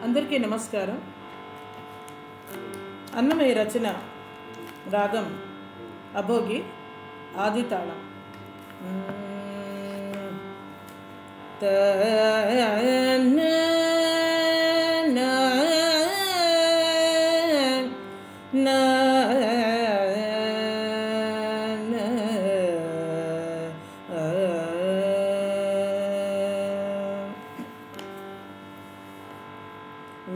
అందరికీ నమస్కారం. అన్నమయ్య రచన రాగం అభోగి ఆది తాళం.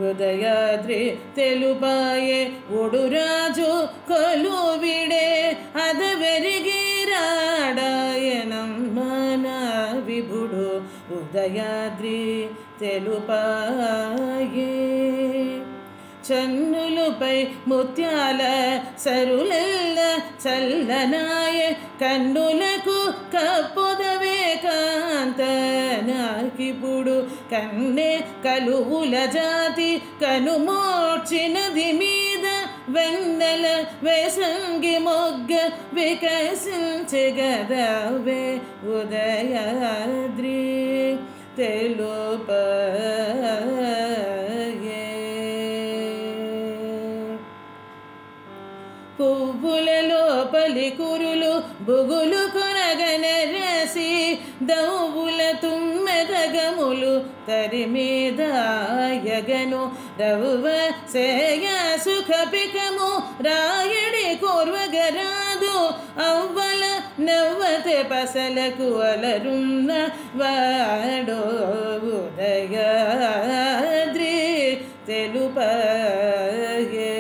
ఉదయాద్రి తెలుపాయే ఒడురాజు కొలువిడే అదవెరిగిరాడాయనమ్మన విభుడు. ఉదయాద్రి తెలుపాయే చన్నులపై ముత్యాల సరులెల్ల చల్లనాయే కన్నులకు కప్పుదవే కాంత నాకిప్పుడు కన్నే కలువుల జాతి కనుమోర్చినది మీద వెన్నెల వేసంగి మొగ్గ వికసించగదవే. ఉదయాద్రి తెలుపాయే పువ్వుల లోపలి కురులు బుగులు కొనగనరసి దౌవుల తుమ్మెదగములు తరి మీద యగను రవ్వ సేయ సుఖపికము రాయడి కోర్వగరాదు అవ్వల నవ్వతే పసలకు అలరున్న వాడో. ఉదయాద్రి తెలుపాయే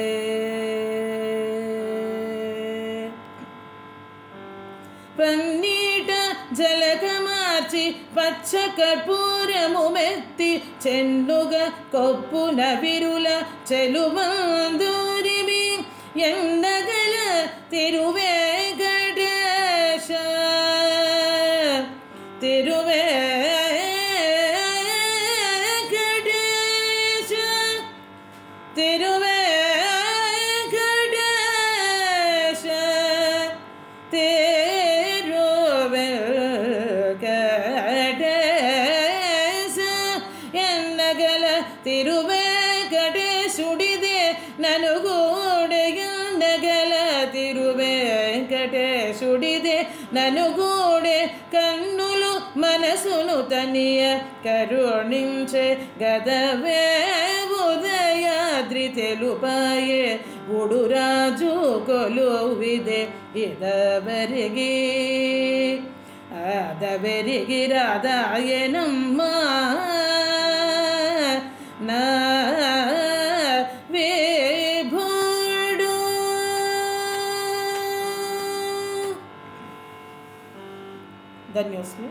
పన్నీట జలకమార్చి పచ్చ కర్పూరము మెత్తి చెన్నుగా కొప్పున విరుల చెలుమందూరిమి ఎండగల తిరువేంకటేశ తిరువేంకటేశ తిరువేంకటేశ ఎన్నగల తిరువేంకటేశుడిదే ననుగూడే ఎన్నగల తిరువేంకటేశుడిదే ననుగూడే కన్నులు మనసును తనియ కరుణించే గదవే. ఉదయాద్రి తెలుపాయే ఉడురాజు కొలువిదే ఇదవరిగి అదవెరిగిరాదాయనమ్మా నా విభుడు. ధన్యోస్మి.